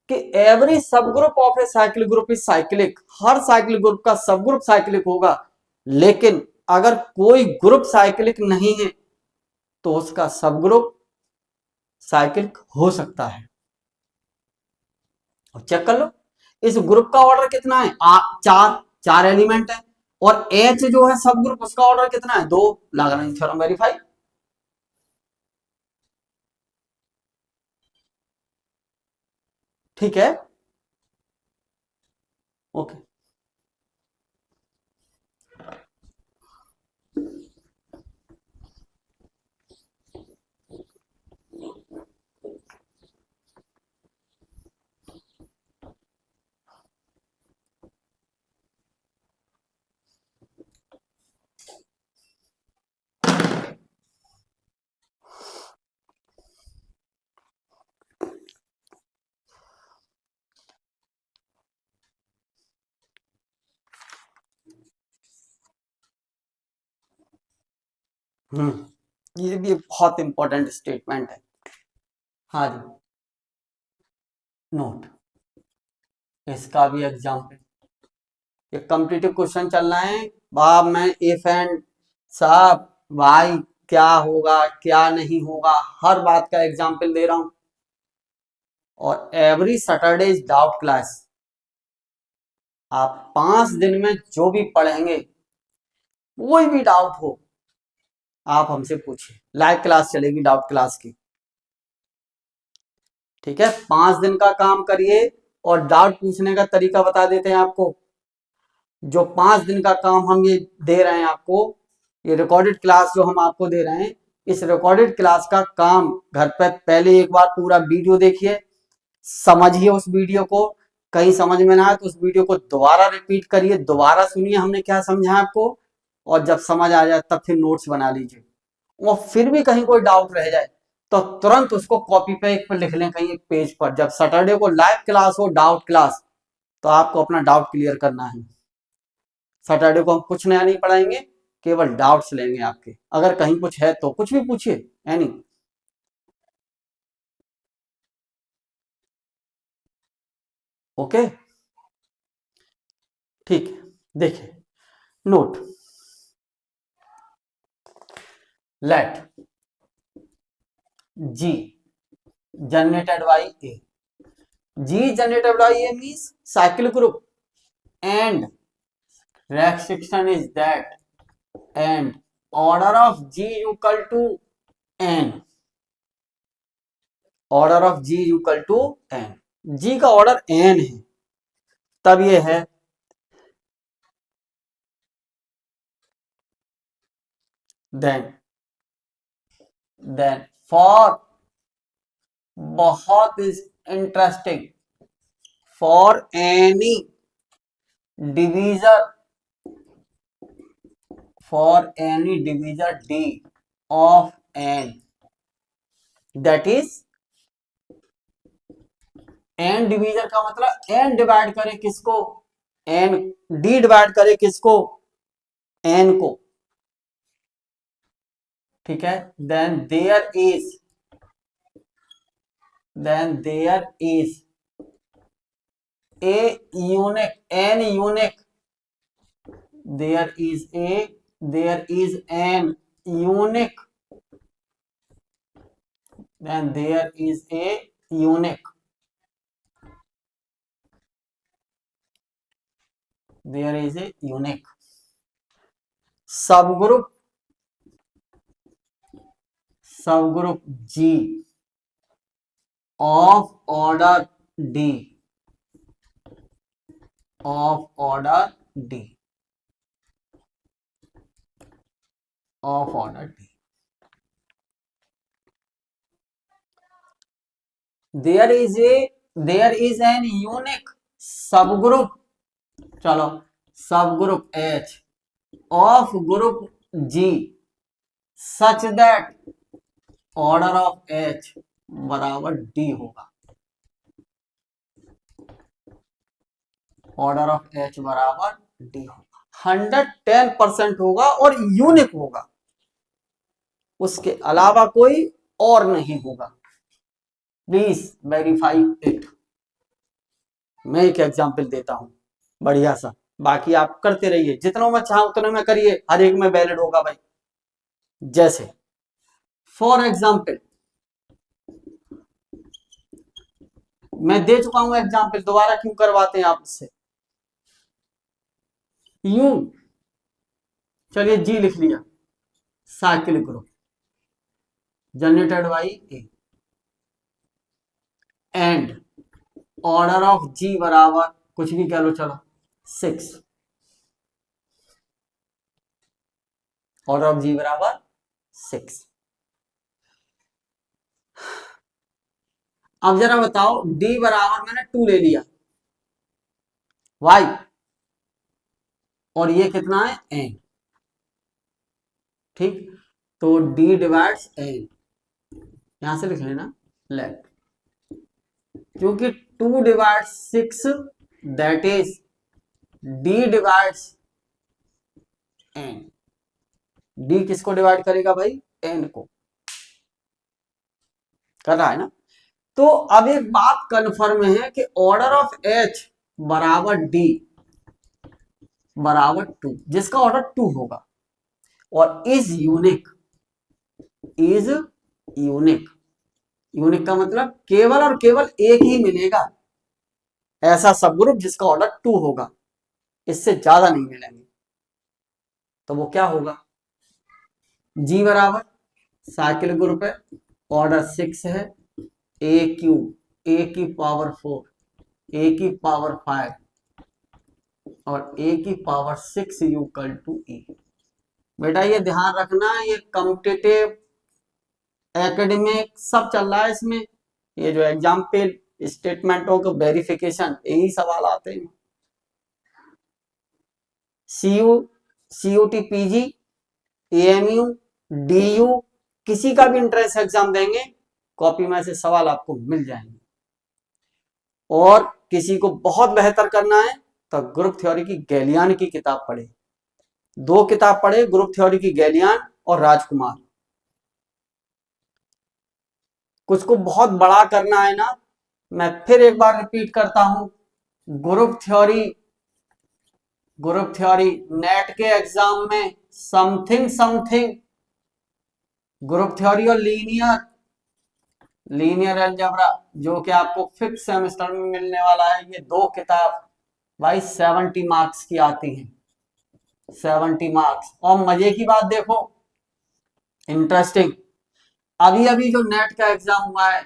कि every subgroup of a cyclic group is cyclic, her cyclic group का सब ग्रुप साइक्लिक होगा, लेकिन अगर कोई ग्रुप साइक्लिक नहीं है तो उसका सब ग्रुप साइक्लिक हो सकता है। और चेक कर लो इस ग्रुप का ऑर्डर कितना है, चार, चार एलिमेंट है, और एच जो है सब ग्रुप उसका ऑर्डर कितना है, दो। Lagrange theorem verify. ठीक है, ओके। ये भी बहुत इंपॉर्टेंट स्टेटमेंट है। हाँ जी, नोट, इसका भी एग्जाम्पल, ये कॉम्पिटिटिव क्वेश्चन चल रहा है बाप, मैं इफ एंड सब भाई क्या होगा क्या नहीं होगा हर बात का एग्जाम्पल दे रहा हूं। और every Saturday is doubt class, आप 5 दिन में जो भी पढ़ेंगे, कोई भी डाउट हो आप हमसे पूछिए, लाइव क्लास चलेगी डाउट क्लास की। ठीक है, 5 दिन का काम करिए और डाउट पूछने का तरीका बता देते हैं आपको। जो 5 दिन का काम हम ये दे रहे हैं आपको, ये रिकॉर्डेड क्लास जो हम आपको दे रहे हैं, इस रिकॉर्डेड क्लास का काम घर पे पहले एक बार पूरा वीडियो देखिए, समझिए उस वीडियो को, कहीं समझ में ना आए तो उस वीडियो को दोबारा रिपीट करिए, दोबारा सुनिए हमने क्या समझा आपको, और जब समझ आ जाए तब फिर नोट्स बना लीजिए। और फिर भी कहीं कोई डाउट रह जाए तो तुरंत उसको कॉपी पे एक पर लिख लें कहीं एक पेज पर, जब सैटरडे को लाइव क्लास हो डाउट क्लास, तो आपको अपना डाउट क्लियर करना है। सैटरडे को हम कुछ नया नहीं पढ़ाएंगे, केवल डाउट्स लेंगे आपके, अगर कहीं कुछ है तो कुछ भी पूछिए, एनी। ओके, ठीक है, देखिए note, let G generated by A, G generated by A means cyclic group, and restriction is that, and order of G equal to n, order of G equal to n, G का order n है, तब ये है then for, बहुत interesting, for any divisor, for any divisor D of n, that is n divisor का मतलब n divide करे किसको, n, d डिवाइड करे किसको, n को। ठीक है, then there is a unique, n unique, there is an unique, then there is a unique there is a unique subgroup G of order D of order D of order D. There is an unique subgroup, चलो, subgroup H of group G such that order of H बराबर D होगा, order of H बराबर D होगा, 110% होगा और unique होगा, उसके अलावा कोई और नहीं होगा। Please verify it. मैं एक एग्जांपल देता हूं बढ़िया सा, बाकी आप करते रहिए, जितना मैं चाहूं उतना मैं करिए, हर एक में वैलिड होगा भाई। जैसे फॉर एग्जांपल मैं दे चुका हूं एग्जांपल, दोबारा क्यों करवाते हैं आपसे। यू चलिए जी लिख लिया, cyclic group generated by a and order of G बराबर कुछ भी कह लो, चलो 6, ऑर्डर ऑफ जी बराबर 6। अब जरा बताओ डी बराबर मैंने 2 ले लिया, वाई और ये कितना है एन, ठीक, तो डी डिवाइड्स एन, यहां से लिख लेना लेफ्ट, क्योंकि 2 divides 6 that is D divides N. D किसको डिवाइड करेगा भाई, एन को, कर रहा है ना। तो अब एक बात कंफर्म है कि ऑर्डर ऑफ एच बराबर डी बराबर 2, जिसका ऑर्डर 2 होगा और is unique, is unique, unique का मतलब केवल और केवल एक ही मिलेगा ऐसा सबग्रुप जिसका ऑर्डर 2 होगा, इससे ज्यादा नहीं मिलेंगे। तो वो क्या होगा, जी बराबर साइकिल ग्रुप है, ऑर्डर 6 है, ए क्यू ए की पावर 4 ए की पावर 5 और ए की पावर 6 इक्वल टू ई। बेटा ये ध्यान रखना, ये कॉम्पिटिटिव एकेडमिक सब चल रहा है इसमें, ये जो एग्जाम्पल स्टेटमेंटों को वेरिफिकेशन यही सवाल आते हैं। CUT PG AMU DU किसी का भी इंट्रेंस एग्जाम देंगे, कॉपी में से सवाल आपको मिल जाएंगे। और किसी को बहुत बेहतर करना है तो ग्रुप थ्योरी की गैलियान की किताब पढ़े, 2 किताब पढ़े, ग्रुप थ्योरी की गैलियान और राजकुमार। कुछ को बहुत बड़ा करना है ना, मैं फिर एक बार रिपीट करता हूं, ग्रुप थ्योरी नेट के एग्जाम में समथिंग ग्रुप थ्योरी और लीनियर अलजेब्रा जो कि आपको 5th सेमेस्टर में मिलने वाला है, ये 2 किताब भाई 70 मार्क्स की आती हैं, 70 मार्क्स। और मजे की बात देखो, इंटरेस्टिंग, अभी जो नेट का एग्जाम हुआ है,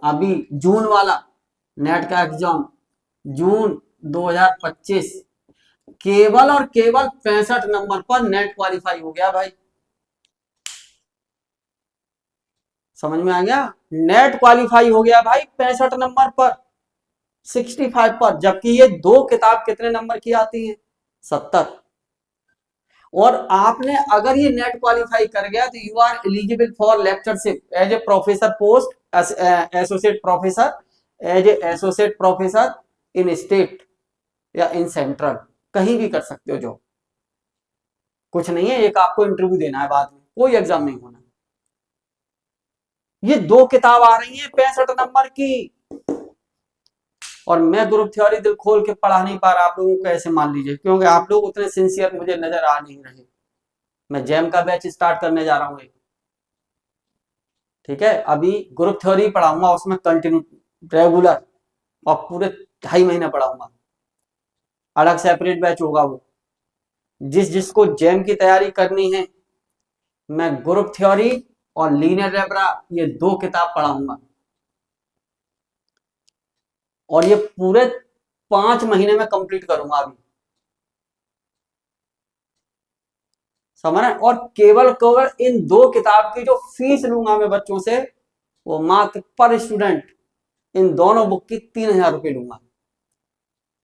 अभी जून वाला नेट का एग्जाम जून 2025, केवल और केवल 65 नंबर पर नेट क्वालिफाई हो गया भाई, समझ में आ गया, नेट क्वालिफाई हो गया भाई 65 नंबर पर, 65 पर, जबकि ये 2 किताब कितने नंबर की आती है, 70। और आपने अगर ये नेट क्वालिफाई कर गया तो you are eligible for lectureship as a professor post, associate professor, as a associate professor in state या इन सेंट्रल, कहीं भी कर सकते हो जो, कुछ नहीं है, एक आपको इंटरव्यू देना है, बाद में कोई एग्जाम नहीं होना। ये 2 किताब आ रही हैं 65 नंबर की, और मैं ग्रुप थ्योरी दिल खोल के पढ़ा नहीं पा रहा आप लोगों को, ऐसे मान लीजिए, क्योंकि आप लोग उतने सिंसियर मुझे नजर आ नहीं रहे। मैं जैम का बैच स्टार्ट करने जा रहा हूँ एक, ठीक है, अभी ग्रुप थ्योरी पढ़ाऊंगा, उसमें कंटिन्यू रेगुलर, और पूरे 2.5 महीने पढ़ाऊंगा। अलग सेपरेट बैच होगा वो। जिसको जेम की तैयारी करनी है, मैं ग्रुप थ्योरी और लीनियर अलजेब्रा ये 2 किताब पढ़ाऊंगा, और ये पूरे 5 महीने में कंप्लीट करूंगा अभी, समझ रहे हैं। और केवल केवल इन 2 किताब की जो फीस लूंगा मैं बच्चों से, वो मात्र पर स्टूडेंट इन दोनों बुक की 3,000 रुपए लूंगा।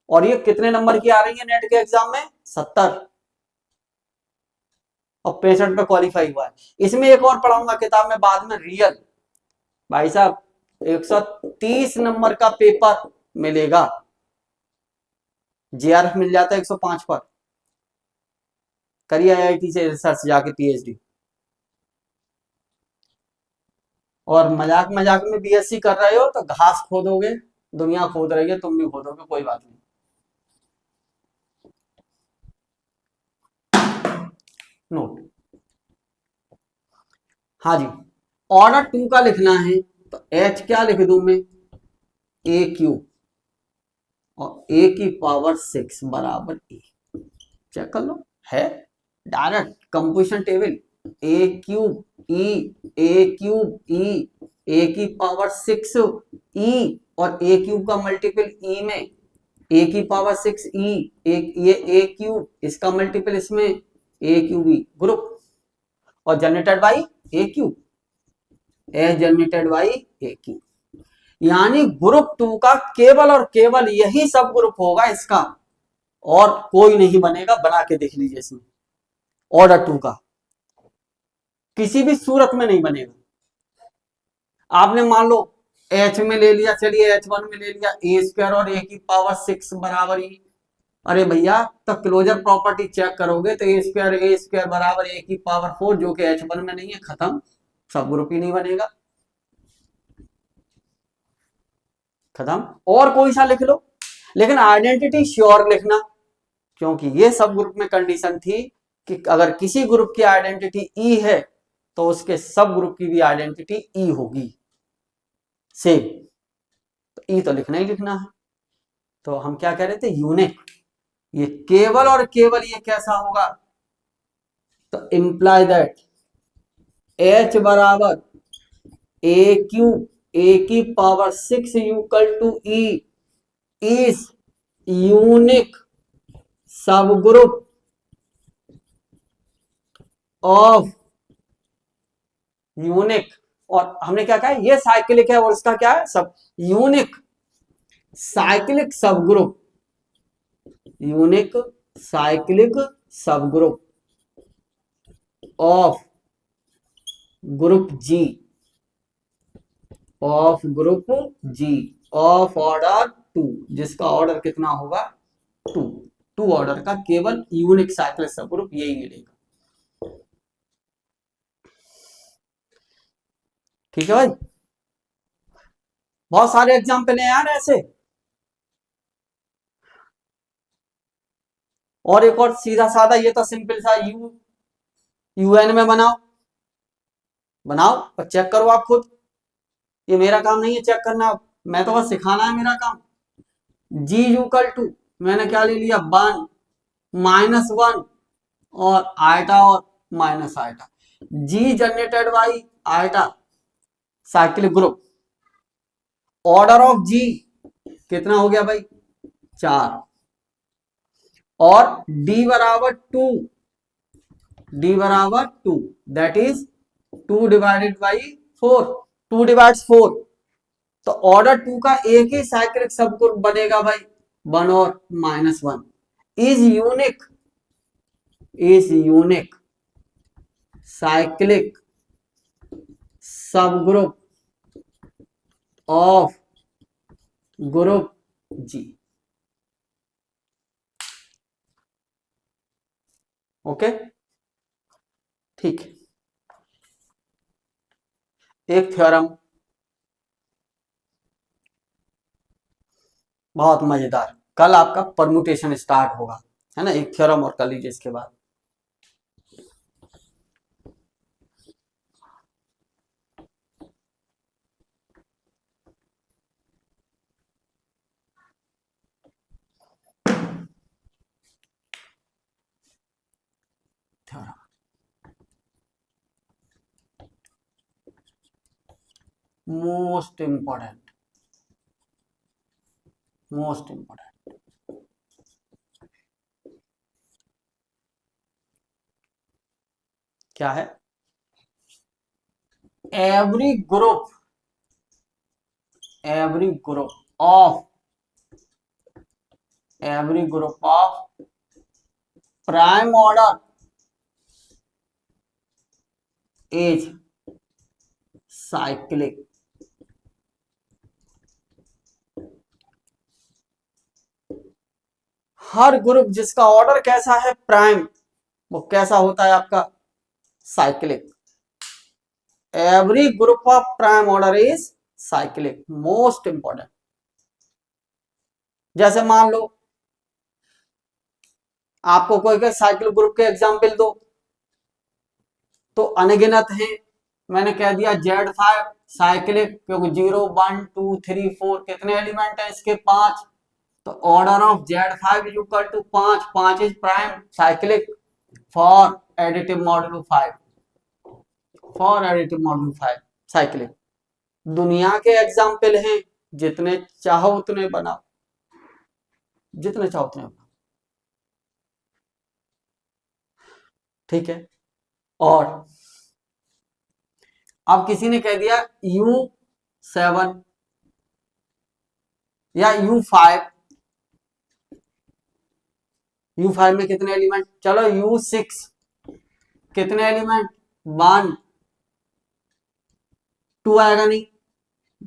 और ये कितने नंबर की आ रही है नेट के एग्जाम में? 70, और 65 पे क्वालिफाई हुआ है। इसमें एक और पढ़ाऊंगा किताब में बाद में, रियल। भाई साहब 130 नंबर का पेपर मिलेगा, जेआरएफ मिल जाता है 105 पर। करिए आईआईटी से रिसर्च जाके पीएचडी। और मजाक मजाक में बीएससी कर रहे हो तो घास खोदोगे, दुनिया खोद रही है, तुम भी खोदोगे, कोई बात नहीं। नोट, हाँ जी, ऑर्डर 2 का लिखना है तो एच क्या लिख दूं मैं? ए क्यू, और ए की पावर 6 बराबर ए। चेक कर लो, है डायरेक्ट कंपोजिशन टेबल। ए क्यूब ई, ए क्यूब ई, ए की पावर 6 ई, और ए क्यूब का मल्टीपल ई में ए की पावर 6 ई, ये ए क्यूब, इसका मल्टीपल इसमें ए क्यूब ई, ग्रुप, और generated by A cube, S generated by A cube. यानी ग्रुप 2 का केवल और केवल यही सब ग्रुप होगा इसका, और कोई नहीं बनेगा। बना के देख लीजिए इसमें, ऑर्डर 2 का किसी भी सूरत में नहीं बनेगा। आपने मान लो एच में ले लिया, चलिए H1 में ले लिया ए स्क्वायर और ए की पावर 6 बराबर ई। अरे भैया, तो क्लोजर प्रॉपर्टी चेक करोगे तो ए स्क्वायर बराबर ए की पावर 4, जो कि H1 में नहीं है, खत्म, सब ग्रुप ही नहीं बनेगा, खत्म। और कोई सा लिख लो, लेकिन आइडेंटिटी श्योर लिखना, क्योंकि ये सब ग्रुप में कंडीशन थी कि अगर किसी ग्रुप की आइडेंटिटी ई है तो उसके सब ग्रुप की भी आइडेंटिटी ई होगी सेम। तो ई तो लिखना ही लिखना है। तो हम क्या कह रहे थे? यूनिक। ये केवल और केवल ये कैसा होगा? तो इंप्लाई दैट एच बराबर ए क्यूब ए की power 6 equal to E is unique subgroup of unique. और हमने क्या कहा? ये साइक्लिक है, और इसका क्या है? सब unique cyclic subgroup, unique cyclic subgroup of group G, of group G of order 2, जिसका ऑर्डर कितना होगा? 2। 2 ऑर्डर का केवल यूनिक साइक्लिक सब ग्रुप यही मिलेगा। ठीक है भाई, बहुत सारे एग्जाम्पल हैं यार ऐसे। और एक और सीधा साधा, ये तो सिंपल सा, यूएन में बनाओ, बनाओ और चेक करो आप खुद। ये मेरा काम नहीं है चेक करना, मैं तो बस सिखाना है मेरा काम। जी इक्वल टू, मैंने क्या ले लिया? 1 -1 और आयटा और minus iota. G generated by iota cyclic group, order of G कितना हो गया भाई? 4, और डी बराबर 2, डी बराबर 2, that is 2 divided by 4, 2 divides 4। तो ऑर्डर 2 का एक ही साइक्लिक सब ग्रुप बनेगा भाई, 1 और -1, is unique, is unique cyclic subgroup of group G. Okay, ठीक है। एक थ्योरम बहुत मजेदार, कल आपका परमुटेशन स्टार्ट होगा, है ना? एक थ्योरम और कर लीजिए इसके बाद। Most important, most important. क्या है? Every group of prime order is cyclic. Her group जिसका ऑर्डर कैसा है प्राइम, वो कैसा होता है आपका? Cyclic. Every group of prime order is cyclic, most important. जैसे मान लो आपको कोई कोई साइक्लिक ग्रुप के एग्जाम्पल दो, तो अनगिनत है। मैंने कह दिया Z5 साइक्लिक, क्योंकि 0 1 2 3 4 कितने एलिमेंट है इसके? 5। तो order of Z5 is equal to 5, 5 is prime cyclic for additive modulo 5, for additive modulo 5 cyclic. दुनिया के एग्जाम्पल हैं, जितने चाहो उतने बनाओ, जितने चाहो उतने बनाओ, ठीक है। और अब किसी ने कह दिया U7 या U5, U5 में कितने एलिमेंट? चलो U6 कितने एलिमेंट? 1 2 आएगा नहीं,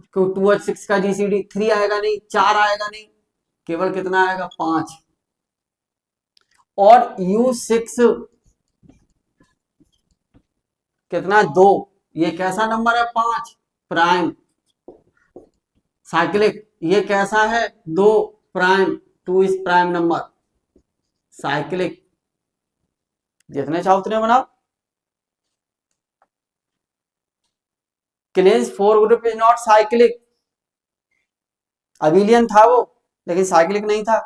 2 और 6 का जीसीडी 3 आएगा नहीं, 4 आएगा नहीं, केवल कितना आएगा? 5। और U6 कितना? 2। ये कैसा नंबर है? 5 प्राइम साइक्लिक। ये कैसा है? 2 prime, 2 is prime number cyclic. जितने चाहो उतने बनाओ। Cleanse 4 group is not cyclic. Abelian था वो, लेकिन साइक्लिक नहीं था।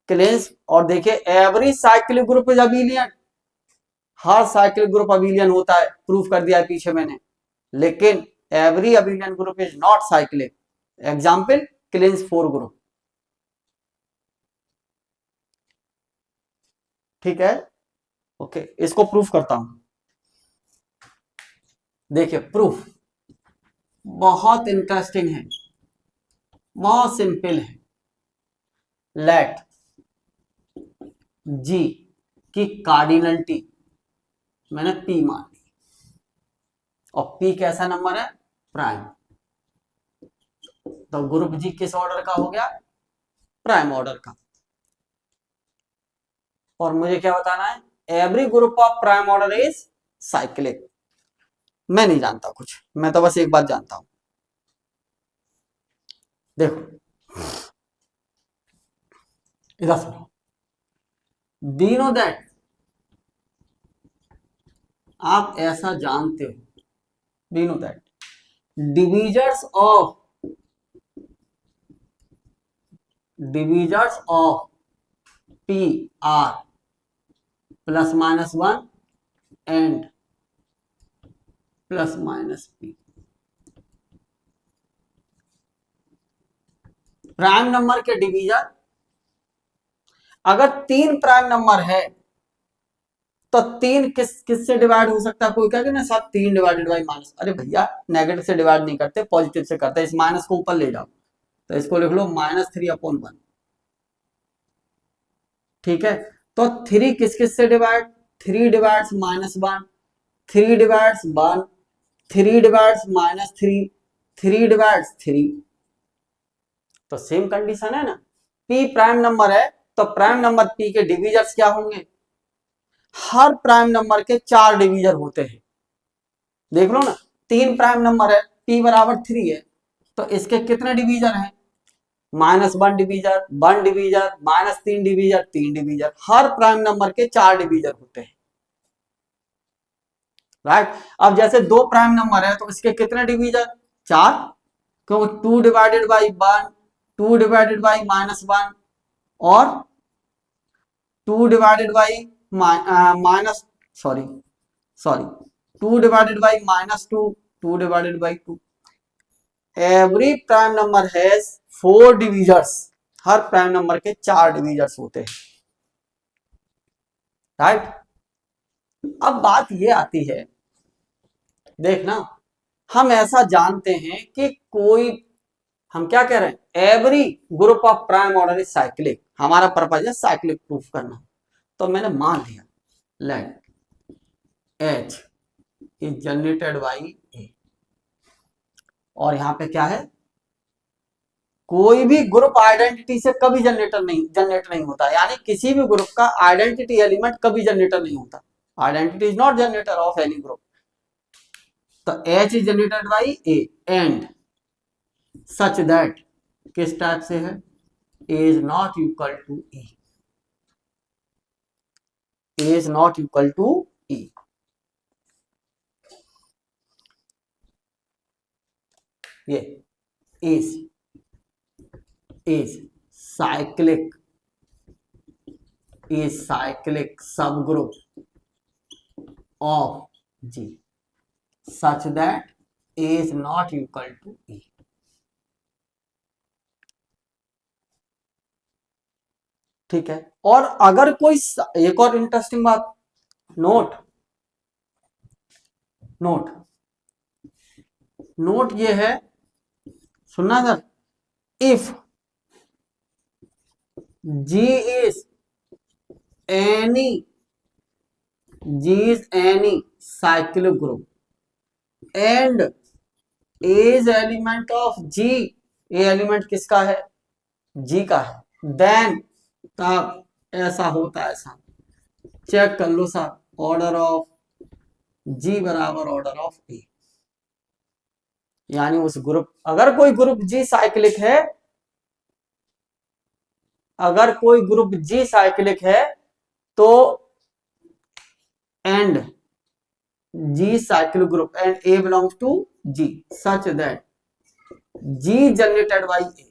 क्लेंस, और देखिए every cyclic group is abelian. Her cyclic group abelian होता है, प्रूफ कर दिया है पीछे मैंने। लेकिन every abelian group is not cyclic. Example cleanse 4 group, ठीक है। ओके, इसको प्रूफ करता हूं। देखिए प्रूफ बहुत इंटरेस्टिंग है, बहुत सिंपल है। लेट जी की कार्डिनलिटी मैंने पी मान ली, और पी कैसा नंबर है? प्राइम। तो ग्रुप जी किस ऑर्डर का हो गया? प्राइम ऑर्डर का। और मुझे क्या बताना है? Every group of prime order is cyclic. मैं नहीं जानता कुछ, मैं तो बस एक बात जानता हूं। देखो इधर सुनो, डी नो दैट, आप ऐसा जानते हो, D know that divisors of P R +-1 and +-p। Prime number के डिवीजर, अगर 3 प्राइम नंबर है तो 3 किससे डिवाइड हो सकता है? कोई कहेगा ना साहब 3 डिवाइडेड बाई माइनस। अरे भैया नेगेटिव से डिवाइड नहीं करते, पॉजिटिव से करते हैं। इस माइनस को ऊपर ले जाओ, तो इसको लिख लो -3/1, ठीक है। तो 3 किस किस से divide? 3 divides -1, 3 divides 1, 3 divides -3, 3 divides 3। तो सेम कंडीशन है ना, p प्राइम नंबर है तो प्राइम नंबर p के डिवीजर्स क्या होंगे? हर प्राइम नंबर के 4 डिवीजर होते हैं। देख लो ना, 3 प्राइम नंबर है, p बराबर 3 है, तो इसके कितने डिवीजर हैं? -1 डिवीजर, 1 डिवीजर, -3 डिवीजर, 3 डिवीजर। हर प्राइम नंबर के 4 डिवीजर होते हैं, राइट। अब जैसे 2 प्राइम नंबर है तो इसके कितने डिवीजर? 4, क्योंकि 2 डिवाइडेड बाई 1, 2 डिवाइडेड बाई -1 और 2 divided by minus sorry 2 divided by -2, 2 divided by 2। Every prime number has 4 divisors, her prime number के 4 डिविजर्स होते हैं, राइट। अब बात ये आती है, देखना, हम ऐसा जानते हैं कि कोई, हम क्या कह रहे हैं, every group of prime order is cyclic, हमारा पर्पज है साइक्लिक प्रूफ करना। तो मैंने मान लिया let H is generated by a, और यहां पे क्या है, कोई भी ग्रुप आइडेंटिटी से कभी जनरेट नहीं होता, यानी किसी भी ग्रुप का आइडेंटिटी एलिमेंट कभी जनरेटर नहीं होता। Identity is not generator of any group. तो H is generated by a and such that, किस टाइप से है, is not equal to E, is not equal to e. ये is cyclic subgroup of G such that A is not equal to E. ठीक है। और अगर कोई, एक और इंटरेस्टिंग बात, नोट नोट नोट ये है, सुनना sir, if G is any cyclic group and A is element of G, A element किसका है, G का है, देन तब ऐसा होता है, ऐसा चेक कर लो सर, ऑर्डर ऑफ G बराबर ऑर्डर ऑफ A, यानी उस ग्रुप, अगर कोई ग्रुप G साइक्लिक है, अगर कोई ग्रुप G साइक्लिक है तो and G cyclic group and A belongs to G such that G generated by A,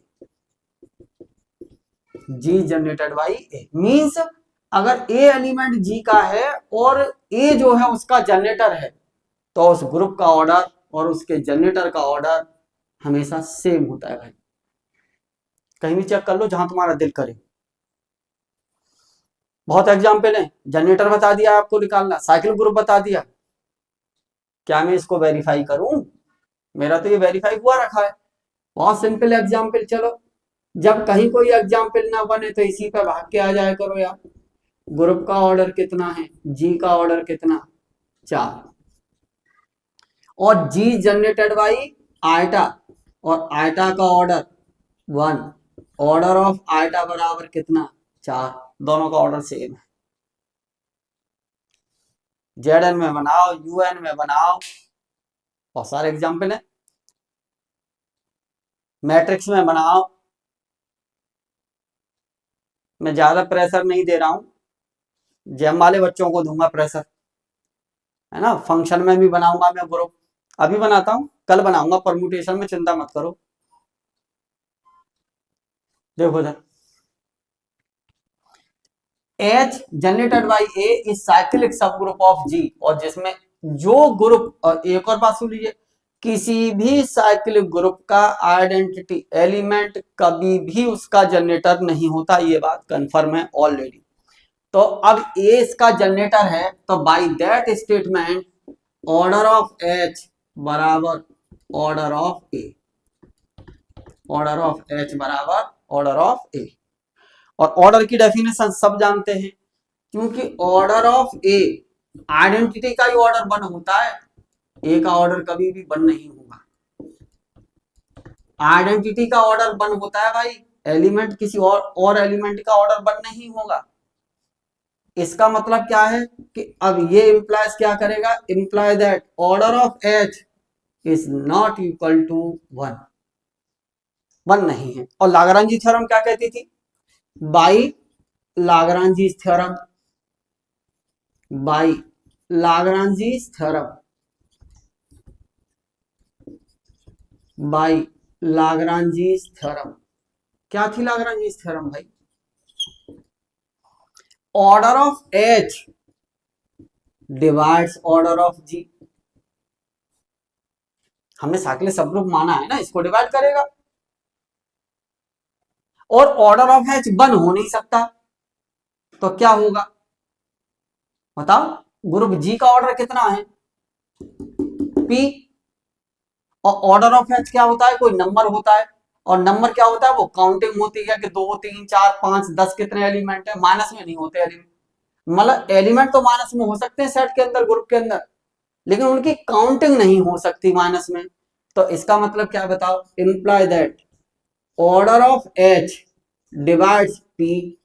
G generated by A means अगर A एलिमेंट G का है और A जो है उसका जनरेटर है, तो उस ग्रुप का ऑर्डर और उसके जनरेटर का ऑर्डर हमेशा सेम होता है भाई। कहीं भी चेक कर लो जहां तुम्हारा दिल करे। बहुत एग्जाम्पल है, जनरेटर बता दिया आपको निकालना, साइक्लिक ग्रुप बता दिया, क्या मैं इसको वेरीफाई करूं, मेरा तो ये वेरीफाई हुआ रखा है। बहुत सिंपल एग्जाम्पल, चलो जब कहीं कोई एग्जाम्पल ना बने तो इसी पे भाग के आ जाया करो यार। ग्रुप का ऑर्डर कितना है, जी का ऑर्डर कितना, 4, और जी जनरेटेड बाई आयटा, और आयटा का ऑर्डर 1, ऑर्डर ऑफ आयटा बराबर कितना, 4, दोनों का ऑर्डर सेम है। जेड में बनाओ, यूएन में बनाओ, बहुत सारे एग्जाम्पल है, मैट्रिक्स में बनाओ। मैं ज्यादा प्रेशर नहीं दे रहा हूं, जेम वाले बच्चों को दूंगा प्रेशर, है ना। फंक्शन में भी बनाऊंगा मैं ग्रुप, अभी बनाता हूं, कल बनाऊंगा परम्यूटेशन में, चिंता मत करो। देखो इधर, H generated by A is cyclic subgroup of G, और जिसमें जो ग्रुप, और एक और बात सुन लीजिए, किसी भी साइक्लिक ग्रुप का आइडेंटिटी एलिमेंट कभी भी उसका जनरेटर नहीं होता, ये बात कंफर्म है ऑलरेडी। तो अब A इसका जनरेटर है, तो by that statement order of H बराबर order of A, order of H बराबर ऑर्डर ऑफ A। और ऑर्डर की डेफिनेशन सब जानते हैं, क्योंकि ऑर्डर ऑफ ए, आइडेंटिटी का ही ऑर्डर 1 होता है, ए का ऑर्डर कभी भी 1 नहीं होगा। आइडेंटिटी का ऑर्डर 1 होता है भाई, एलिमेंट किसी और एलिमेंट का ऑर्डर 1 नहीं होगा। इसका मतलब क्या है कि अब ये इंप्लाइज क्या करेगा, imply that order of H is not equal to 1, 1 नहीं है। और लाग्रांजी थ्योरम क्या कहती थी, by Lagrange's theorem, by Lagrange's theorem, by Lagrange's theorem. क्या थी लाग्रांजीज थ्योरम भाई, order of H divides order of G. हमने साइक्लिक सब ग्रुप माना है ना, इसको डिवाइड करेगा। और ऑर्डर ऑफ एच 1 हो नहीं सकता, तो क्या होगा बताओ। ग्रुप जी का ऑर्डर कितना है, पी। और ऑर्डर ऑफ एच क्या होता है, कोई नंबर होता है। और नंबर क्या होता है, वो काउंटिंग होती है कि 2 3 4 5 10 कितने एलिमेंट है, माइनस में नहीं होते एलिमेंट। मतलब एलिमेंट तो माइनस में हो सकते हैं सेट के अंदर, ग्रुप के अंदर, लेकिन उनकी काउंटिंग नहीं हो सकती माइनस में। तो इसका मतलब क्या बताओ, imply that order of H divides P.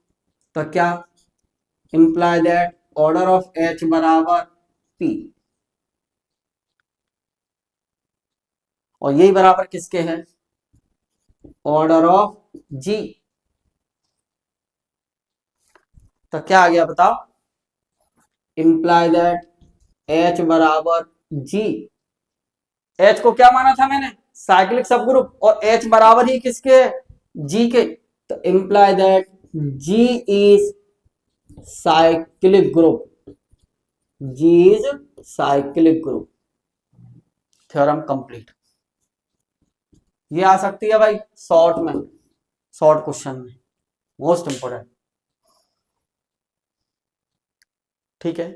तो क्या imply that order of H बराबर पी। और यही बराबर किसके है, ऑर्डर ऑफ जी। तो क्या आ गया बताओ, इंप्लाई दैट एच बराबर जी। एच को क्या माना था मैंने, साइक्लिक सब ग्रुप, और एच बराबर ही किसके, जी के। तो imply that G is cyclic group, G is cyclic group. Theorem complete. ये आ सकती है भाई शॉर्ट में, शॉर्ट क्वेश्चन में, मोस्ट इंपोर्टेंट। ठीक है,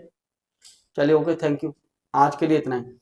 चलिए ओके, थैंक यू, आज के लिए इतना ही।